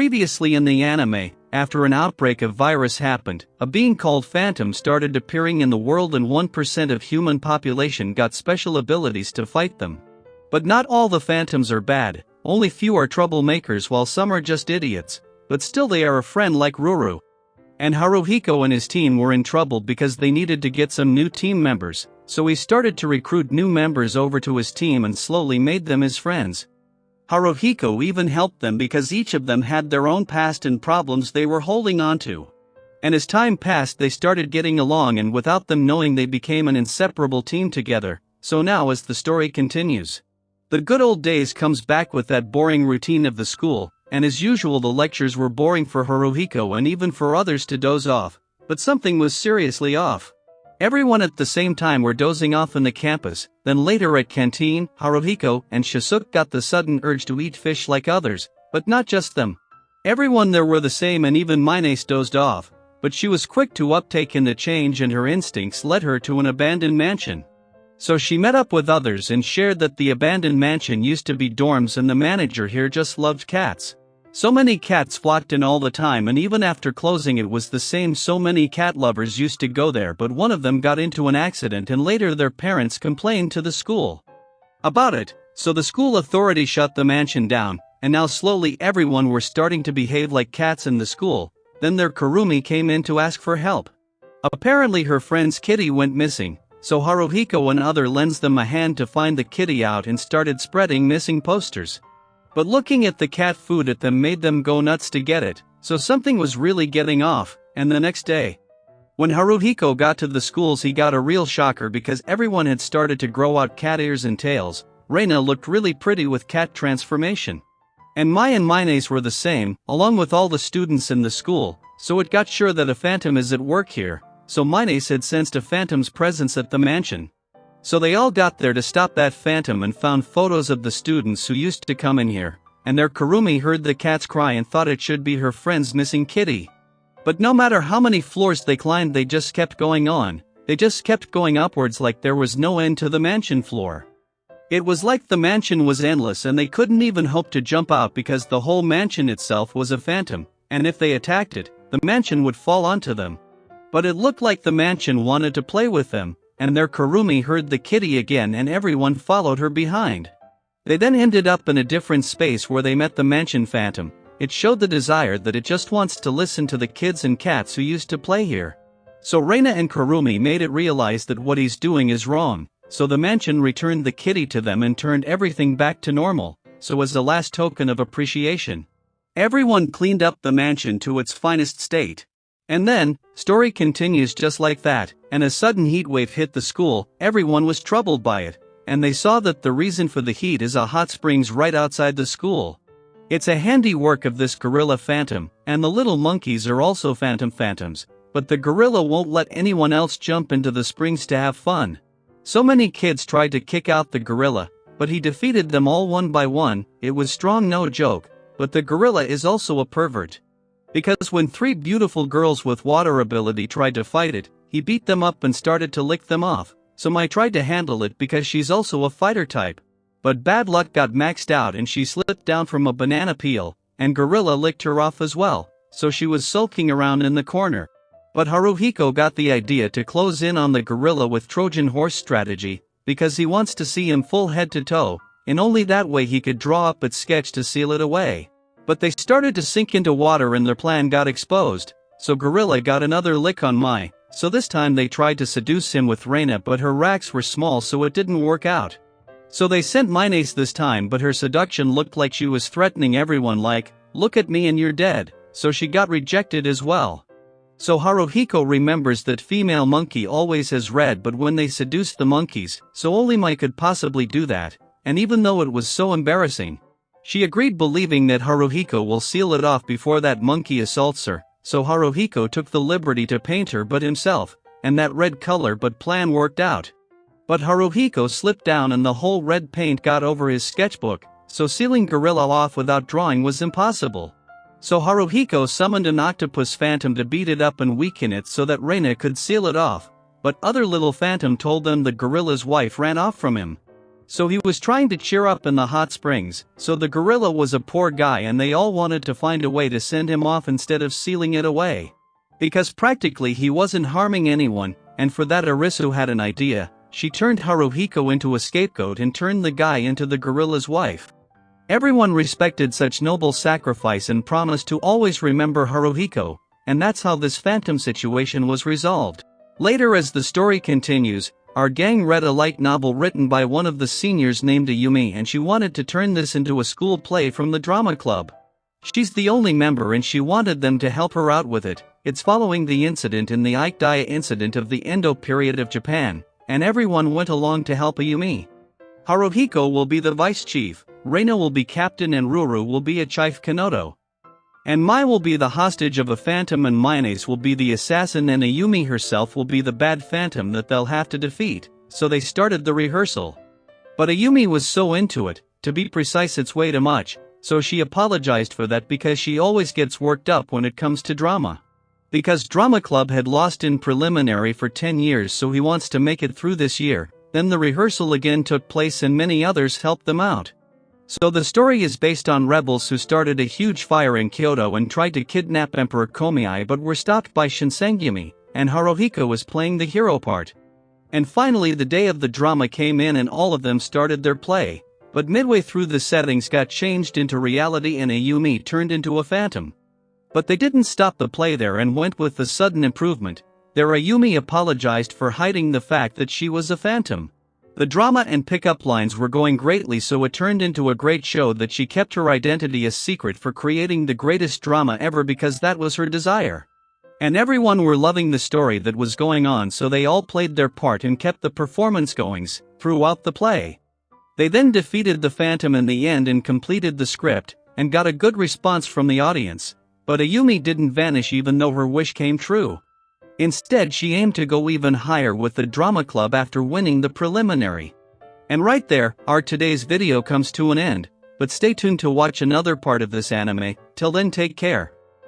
Previously in the anime, after an outbreak of virus happened, a being called Phantom started appearing in the world and 1% of human population got special abilities to fight them. But not all the Phantoms are bad, only few are troublemakers while some are just idiots, but still they are a friend like Ruru. And Haruhiko and his team were in trouble because they needed to get some new team members, so he started to recruit new members over to his team and slowly made them his friends. Haruhiko even helped them because each of them had their own past and problems they were holding on to. And as time passed they started getting along, and without them knowing they became an inseparable team together. So now as the story continues, the good old days comes back with that boring routine of the school, and as usual the lectures were boring for Haruhiko and even for others to doze off, but something was seriously off. Everyone at the same time were dozing off in the campus. Then later at canteen, Haruhiko and Shisuke got the sudden urge to eat fish like others, but not just them. Everyone there were the same, and even Minace dozed off, but she was quick to uptake in the change and her instincts led her to an abandoned mansion. So she met up with others and shared that the abandoned mansion used to be dorms and the manager here just loved cats. So many cats flocked in all the time, and even after closing it was the same. So many cat lovers used to go there, but one of them got into an accident and later their parents complained to the school about it, so the school authority shut the mansion down, and now slowly everyone were starting to behave like cats in the school. Then their Kurumi came in to ask for help. Apparently her friend's kitty went missing, so Haruhiko and other lends them a hand to find the kitty out and started spreading missing posters. But looking at the cat food at them made them go nuts to get it, so something was really getting off. And the next day, when Haruhiko got to the schools, he got a real shocker because everyone had started to grow out cat ears and tails. Reina looked really pretty with cat transformation. And Mai and Minace were the same, along with all the students in the school, so it got sure that a phantom is at work here, so Minace had sensed a phantom's presence at the mansion. So they all got there to stop that phantom and found photos of the students who used to come in here, and their Kurumi heard the cats cry and thought it should be her friend's missing kitty. But no matter how many floors they climbed, they just kept going on. They just kept going upwards like there was no end to the mansion floor. It was like the mansion was endless and they couldn't even hope to jump out because the whole mansion itself was a phantom, and if they attacked it, the mansion would fall onto them. But it looked like the mansion wanted to play with them, and their Kurumi heard the kitty again and everyone followed her behind. They then ended up in a different space where they met the mansion phantom. It showed the desire that it just wants to listen to the kids and cats who used to play here. So Reina and Kurumi made it realize that what he's doing is wrong, so the mansion returned the kitty to them and turned everything back to normal. So as a last token of appreciation, everyone cleaned up the mansion to its finest state. And then, story continues just like that, and a sudden heat wave hit the school. Everyone was troubled by it, and they saw that the reason for the heat is a hot springs right outside the school. It's a handiwork of this gorilla phantom, and the little monkeys are also phantoms, but the gorilla won't let anyone else jump into the springs to have fun. So many kids tried to kick out the gorilla, but he defeated them all one by one. It was strong, no joke, but the gorilla is also a pervert. Because when 3 beautiful girls with water ability tried to fight it, he beat them up and started to lick them off. So Mai tried to handle it because she's also a fighter type. But bad luck got maxed out and she slipped down from a banana peel, and gorilla licked her off as well, so she was sulking around in the corner. But Haruhiko got the idea to close in on the gorilla with Trojan horse strategy, because he wants to see him full head to toe, and only that way he could draw up its sketch to seal it away. But they started to sink into water and their plan got exposed, so gorilla got another lick on Mai. So this time they tried to seduce him with Reina, but her racks were small so it didn't work out. So they sent Minace this time, but her seduction looked like she was threatening everyone like, look at me and you're dead, so she got rejected as well. So Haruhiko remembers that female monkey always has red, but when they seduced the monkeys, so only Mai could possibly do that, and even though it was so embarrassing, she agreed, believing that Haruhiko will seal it off before that monkey assaults her. So Haruhiko took the liberty to paint her but himself, and that red color, but plan worked out. But Haruhiko slipped down and the whole red paint got over his sketchbook, so sealing gorilla off without drawing was impossible. So Haruhiko summoned an octopus phantom to beat it up and weaken it so that Reina could seal it off, but other little phantom told them the gorilla's wife ran off from him. So he was trying to cheer up in the hot springs, so the gorilla was a poor guy and they all wanted to find a way to send him off instead of sealing it away. Because practically he wasn't harming anyone, and for that Arisu had an idea. She turned Haruhiko into a scapegoat and turned the guy into the gorilla's wife. Everyone respected such noble sacrifice and promised to always remember Haruhiko, and that's how this phantom situation was resolved. Later, as the story continues, our gang read a light novel written by one of the seniors named Ayumi, and she wanted to turn this into a school play from the drama club. She's the only member and she wanted them to help her out with it. It's following the incident in the Aikdaya incident of the Edo period of Japan, and everyone went along to help Ayumi. Haruhiko will be the vice chief, Reina will be captain and Ruru will be a chief Kanoto. And Mai will be the hostage of a phantom and Mayonnaise will be the assassin and Ayumi herself will be the bad phantom that they'll have to defeat, so they started the rehearsal. But Ayumi was so into it, to be precise it's way too much, so she apologized for that because she always gets worked up when it comes to drama. Because Drama Club had lost in preliminary for 10 years so he wants to make it through this year, then the rehearsal again took place and many others helped them out. So the story is based on rebels who started a huge fire in Kyoto and tried to kidnap Emperor Komiai but were stopped by Shinsengumi, and Haruhiko was playing the hero part. And finally the day of the drama came in and all of them started their play, but midway through the settings got changed into reality and Ayumi turned into a phantom. But they didn't stop the play there and went with the sudden improvement. There Ayumi apologized for hiding the fact that she was a phantom. The drama and pickup lines were going greatly so it turned into a great show that she kept her identity a secret for creating the greatest drama ever because that was her desire. And everyone were loving the story that was going on so they all played their part and kept the performance goings throughout the play. They then defeated the phantom in the end and completed the script, and got a good response from the audience. But Ayumi didn't vanish even though her wish came true. Instead she aimed to go even higher with the drama club after winning the preliminary. And right there, our today's video comes to an end, but stay tuned to watch another part of this anime. Till then, take care.